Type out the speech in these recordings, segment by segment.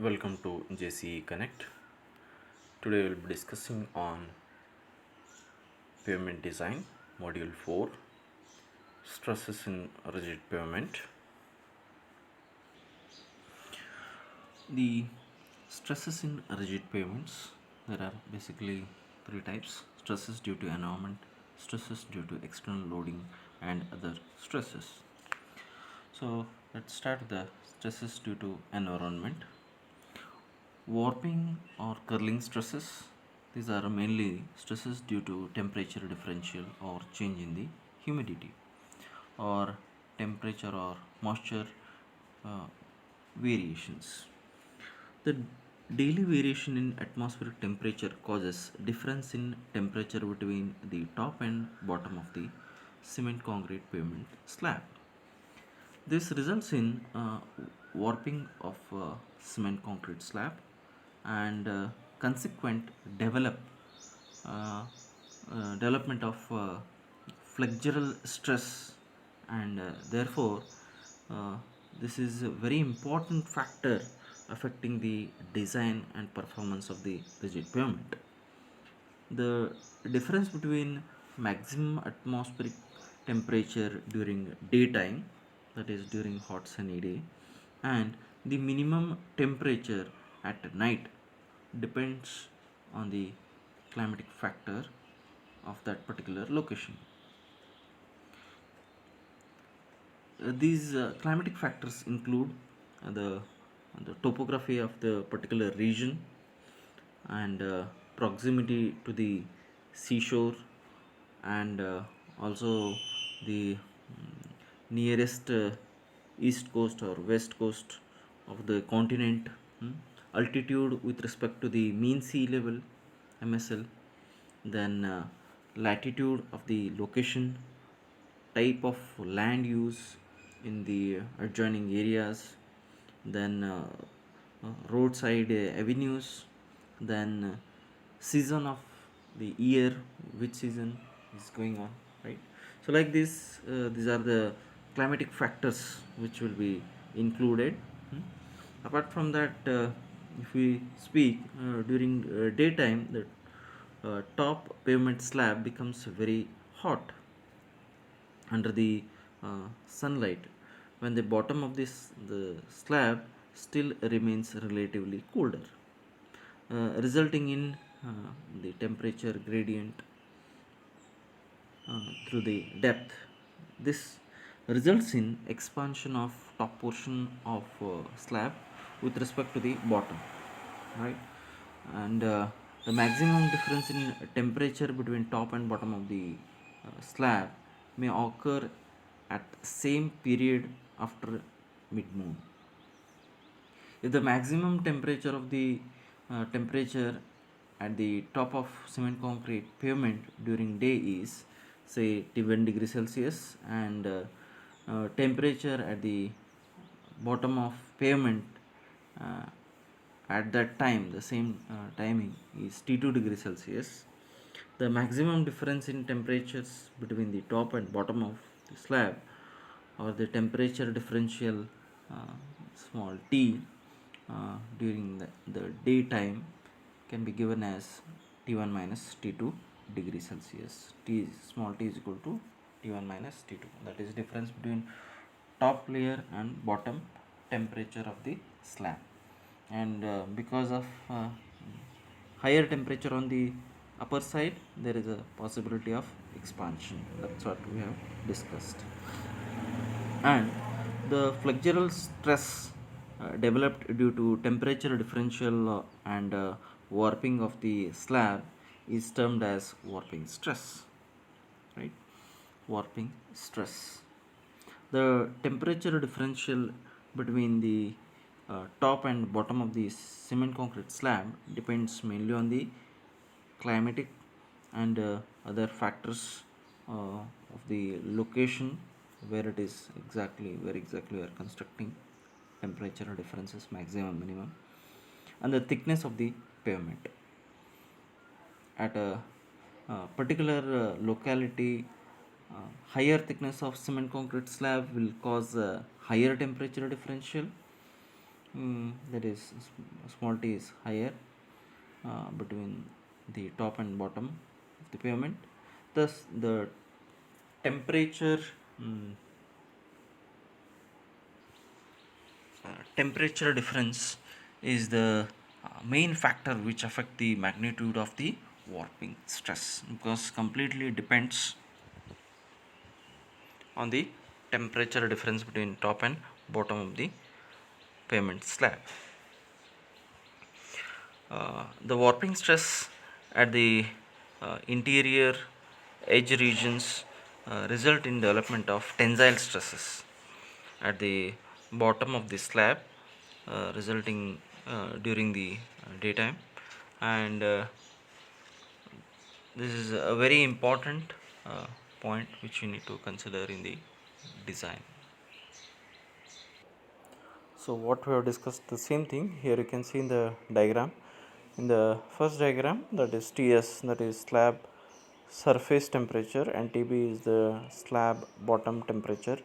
Welcome to JCE Connect. Today we'll be discussing on pavement design, module 4, stresses in rigid pavement. The stresses in rigid pavements, there are basically three types: stresses due to environment, stresses due to external loading, and other stresses. So let's start with the stresses due to environment. Warping or curling stresses. These are mainly stresses due to temperature differential or change in the humidity or temperature or moisture uh, variations. The daily variation in atmospheric temperature causes difference in temperature between the top and bottom of the cement concrete pavement slab. This results in warping of cement concrete slab and consequent uh, development of flexural stress, and therefore uh, this is a very important factor affecting the design and performance of the rigid pavement. The difference between maximum atmospheric temperature during daytime, that is during hot sunny day, and the minimum temperature at night depends on the climatic factor of that particular location. These climatic factors include the topography of the particular region and proximity to the seashore, and also the nearest east coast or west coast of the continent, altitude with respect to the mean sea level MSL, then latitude of the location, type of land use in the adjoining areas, then roadside avenues, then season of the year, which season is going on, right? So like this, these are the climatic factors which will be included. Apart from that, if we speak during daytime, the top pavement slab becomes very hot under the sunlight, when the bottom of the slab still remains relatively colder, resulting in the temperature gradient through the depth. This results in expansion of top portion of slab with respect to the bottom, right? And the maximum difference in temperature between top and bottom of the slab may occur at same period after mid moon. If the maximum temperature of the temperature at the top of cement concrete pavement during day is say 10 degrees Celsius, and temperature at the bottom of pavement uh, at that time, the same timing, is T2 degrees Celsius, the maximum difference in temperatures between the top and bottom of the slab, or the temperature differential uh, small t during the daytime, can be given as T1 minus T2 degrees Celsius. T small t is equal to T1 minus T2. That is difference between top layer and bottom temperature of the slab. And because of higher temperature on the upper side, there is a possibility of expansion. That's what we have discussed. And the flexural stress developed due to temperature differential and warping of the slab is termed as warping stress, right? Warping stress. The temperature differential between the top and bottom of the cement concrete slab depends mainly on the climatic and other factors of the location where it is exactly, where exactly we are constructing, temperature differences, maximum, minimum, and the thickness of the pavement. At a particular locality, higher thickness of cement concrete slab will cause a higher temperature differential, that is small t is higher between the top and bottom of the pavement. Thus, the temperature mm, temperature difference is the main factor which affect the magnitude of the warping stress, because completely depends on the temperature difference between top and bottom of the pavement slab. The warping stress at the interior edge regions result in development of tensile stresses at the bottom of the slab, resulting during the daytime, and this is a very important point which you need to consider in the design. So what we have discussed, the same thing here you can see in the diagram. In the first diagram, that is TS, that is slab surface temperature, and TB is the slab bottom temperature.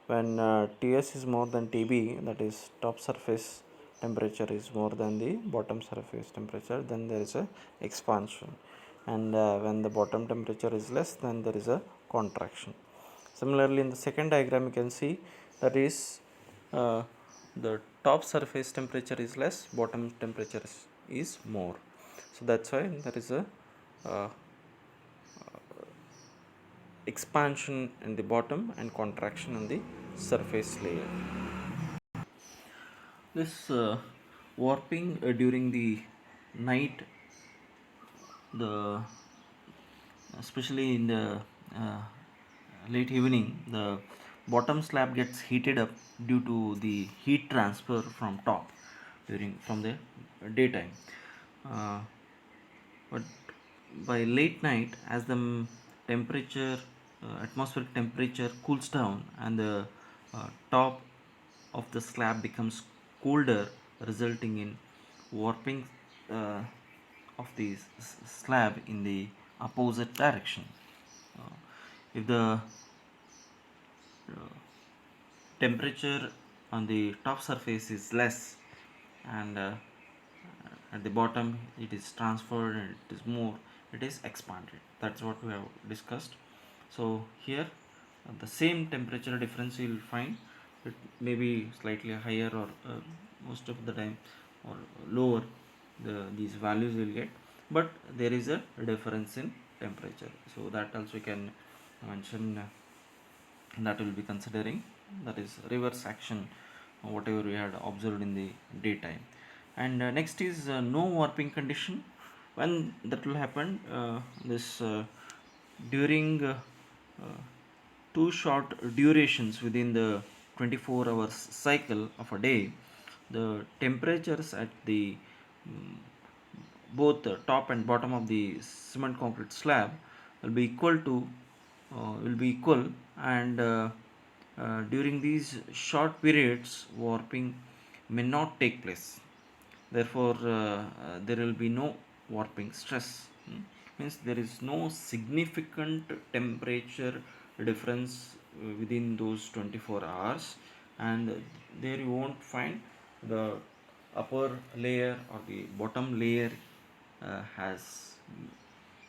When TS is more than TB, that is top surface temperature is more than the bottom surface temperature, then there is a expansion, and when the bottom temperature is less, then there is a contraction. Similarly, in the second diagram you can see that is uh, the top surface temperature is less, bottom temperature is more. So that's why there is a uh, expansion in the bottom and contraction on the surface layer. This warping during the night, the especially in the uh, late evening, the bottom slab gets heated up due to the heat transfer from top during from the daytime. uh, but by late night, as the temperature atmospheric temperature cools down and the top of the slab becomes colder, resulting in warping uh, of the slab in the opposite direction. uh, if the temperature on the top surface is less, and at the bottom it is transferred and it is more, it is expanded. That's what we have discussed. So here the same temperature difference you will find, it may be slightly higher or most of the time or lower, these values will get, but there is a difference in temperature. So that also you can mention, that will be considering, that is reverse action whatever we had observed in the daytime. And next is no warping condition. When that will happen, this during uh, two short durations within the 24 hours cycle of a day, the temperatures at the mm, both the top and bottom of the cement concrete slab will be equal to will be equal, and during these short periods warping may not take place. Therefore there will be no warping stress. Means there is no significant temperature difference within those 24 hours, and there you won't find the upper layer or the bottom layer has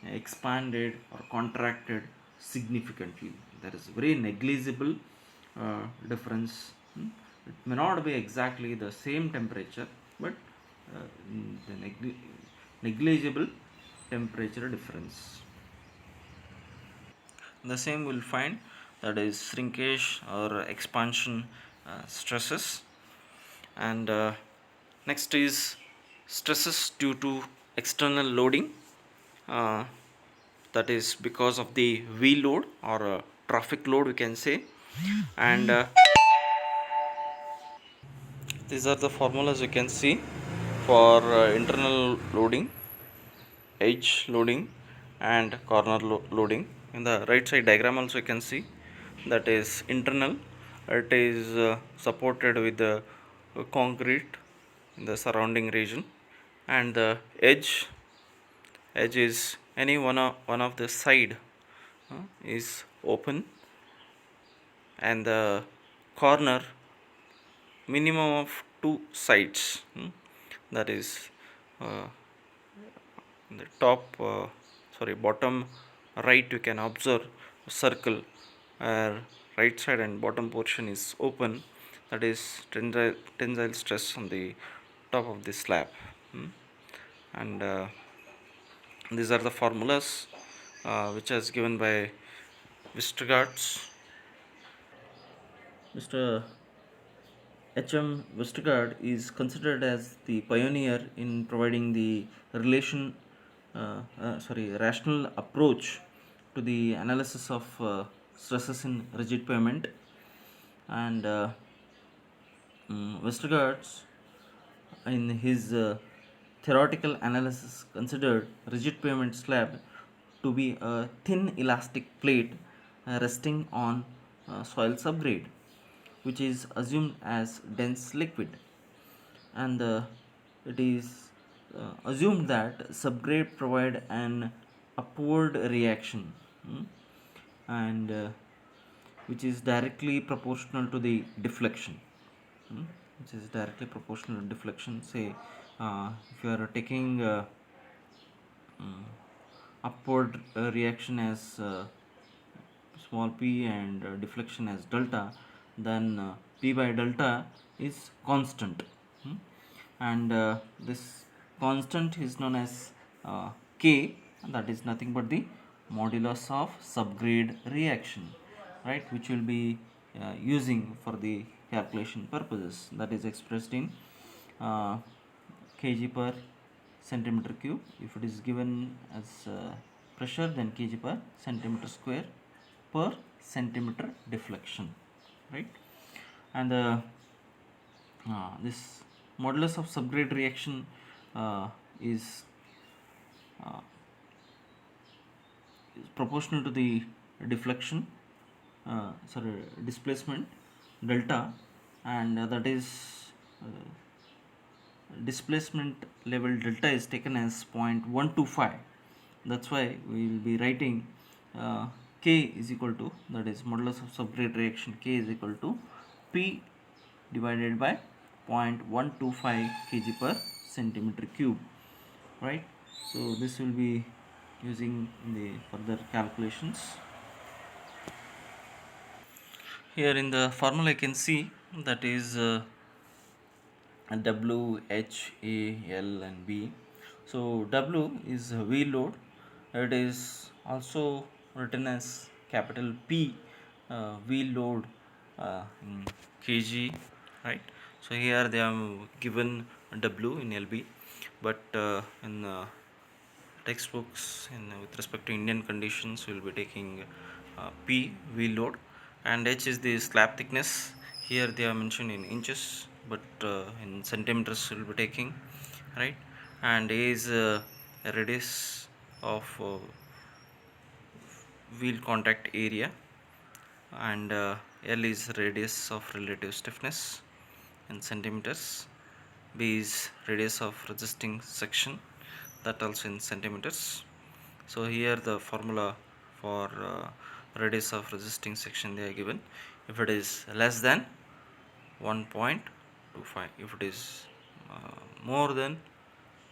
expanded or contracted significantly. There is very negligible difference. It may not be exactly the same temperature, but the negligible temperature difference. The same will find, that is shrinkage or expansion stresses. And next is stresses due to external loading, uh, that is because of the wheel load or traffic load we can say. And these are the formulas you can see for internal loading, edge loading, and corner loading. In the right side diagram also you can see, that is internal, it is supported with the concrete in the surrounding region, and the edge is any one of the side is open, and the corner minimum of two sides that is uh, in the bottom right, you can observe a circle where right side and bottom portion is open, that is tensile stress on the top of the slab. And these are the formulas which is given by Westergaard's. Mr. H.M. Westergaard is considered as the pioneer in providing the rational approach to the analysis of stresses in rigid pavement. And Westergaard's, in his theoretical analysis, considered rigid pavement slab to be a thin elastic plate resting on soil subgrade, which is assumed as dense liquid. And it is assumed that subgrade provide an upward reaction, and which is directly proportional to the deflection, hmm, which is directly proportional to deflection. Say if you are taking upward reaction as small p and deflection as delta, then p by delta is constant. And this constant is known as k, that is nothing but the modulus of subgrade reaction, right, which will be using for the calculation purposes, that is expressed in uh, kg per centimeter cube. If it is given as pressure, then kg per centimeter square per centimeter deflection, right. And this modulus of subgrade reaction is proportional to the deflection, displacement delta, and that is displacement level delta is taken as 0.125. That's why we will be writing k is equal to, that is modulus of subgrade reaction, k is equal to p divided by 0.125 kg per centimeter cube, right. So this will be using in the further calculations. Here in the formula I can see that is W, H, A, L and B. So W is wheel load. It is also written as capital P, wheel load in kg, right. So here they have given W in LB, but in textbooks with respect to Indian conditions, we will be taking P, wheel load, and H is the slab thickness. Here they are mentioned in inches, but in centimeters we will be taking, right. And A is a radius of wheel contact area, and L is radius of relative stiffness in centimeters. B is radius of resisting section, that also in centimeters. So here the formula for radius of resisting section they are given. If it is less than 1.25, if it is more than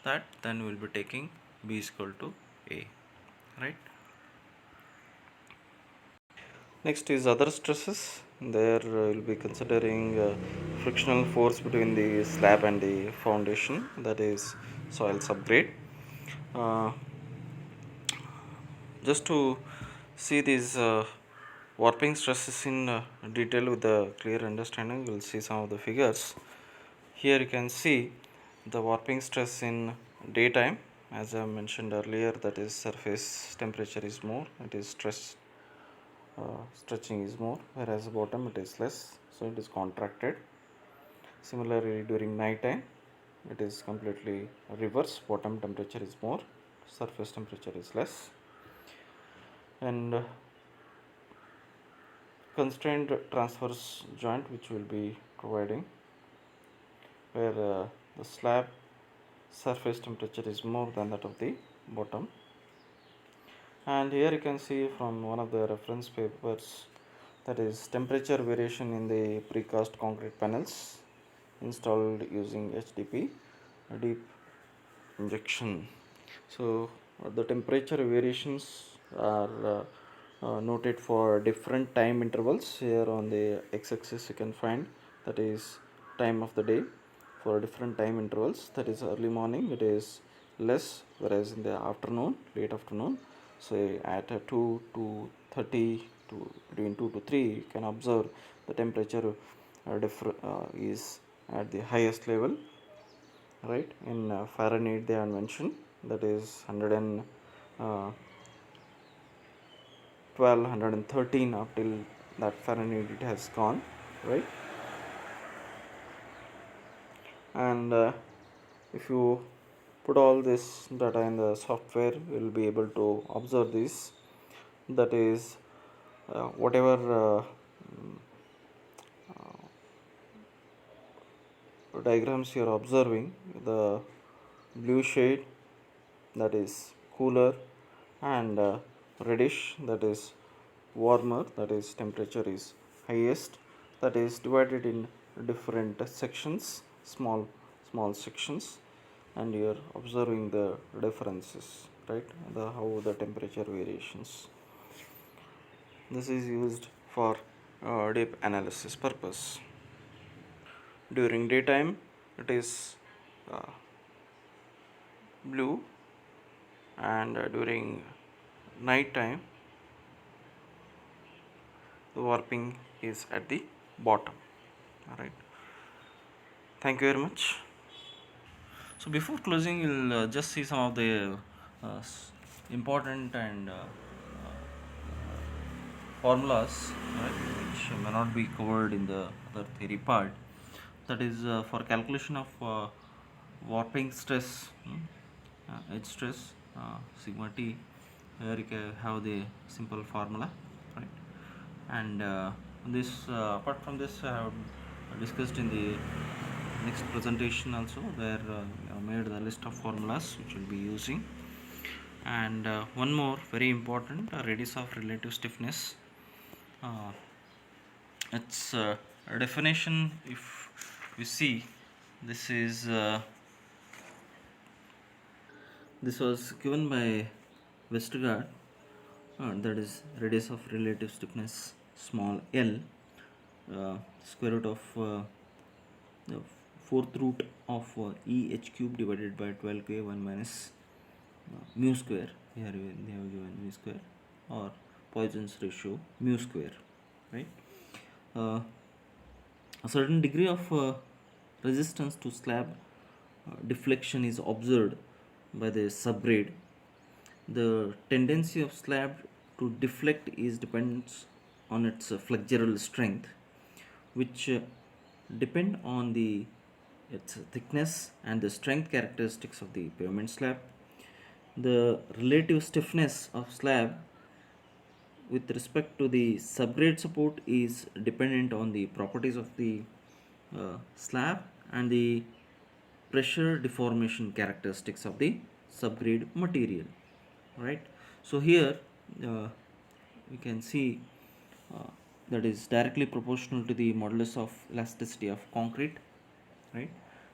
that, then we will be taking B is equal to A, right. Next is other stresses. There we will be considering frictional force between the slab and the foundation, that is soil subgrade. Uh, just to see these warping stresses in detail with a clear understanding, we'll see some of the figures. Here you can see the warping stress in daytime, as I mentioned earlier, that is surface temperature is more, it is stretching is more, whereas bottom it is less, so it is contracted. Similarly during night time it is completely reverse, bottom temperature is more, surface temperature is less. And constrained transverse joint which will be providing, where the slab surface temperature is more than that of the bottom. And here you can see from one of the reference papers, that is temperature variation in the precast concrete panels installed using HDP. deep injection. So the temperature variations are noted for different time intervals. Here on the x-axis you can find that is time of the day for different time intervals. That is early morning it is less, whereas in the afternoon, late afternoon, say at 2 to 30 to between 2 to 3 you can observe the temperature is at the highest level, right? In Fahrenheit they are mentioned, that is 112 113 up till that Fahrenheit it has gone, right? And if you put all this data in the software you will be able to observe this, that is whatever diagrams you are observing, the blue shade that is cooler, and reddish that is warmer, that is temperature is highest, that is divided in different sections, small sections, and you are observing the differences, right? How the temperature variations. This is used for deep analysis purpose. During daytime it is uh, blue, and during night time the warping is at the bottom. All right, thank you very much. So before closing we'll just see some of the important and formulas, right, which may not be covered in the other theory part. That is for calculation of warping stress, H stress, sigma t. Here you can have the simple formula, right? And this apart from this I have discussed in the next presentation also, where I made the list of formulas which we'll be using. And one more very important, radius of relative stiffness. uh, its definition, if you see, this is this was given by Westergaard, that is radius of relative stiffness small l, square root of the fourth root of EH cube divided by 12k 1 minus mu square. Here they have given mu square, or Poisson's ratio mu square, right? uh, a certain degree of resistance to slab deflection is observed by the subgrade. The tendency of slab to deflect is depends on its flexural strength, which depend on the its thickness and the strength characteristics of the pavement slab. The relative stiffness of slab with respect to the subgrade support is dependent on the properties of the slab and the pressure deformation characteristics of the subgrade material, right? So here we can see uh, that is directly proportional to the modulus of elasticity of concrete, right?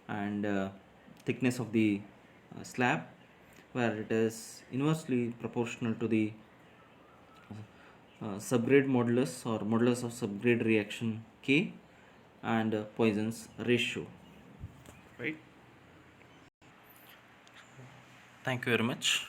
And thickness of the slab, where it is inversely proportional to the subgrade modulus or modulus of subgrade reaction K, and Poisson's ratio, right? Thank you very much.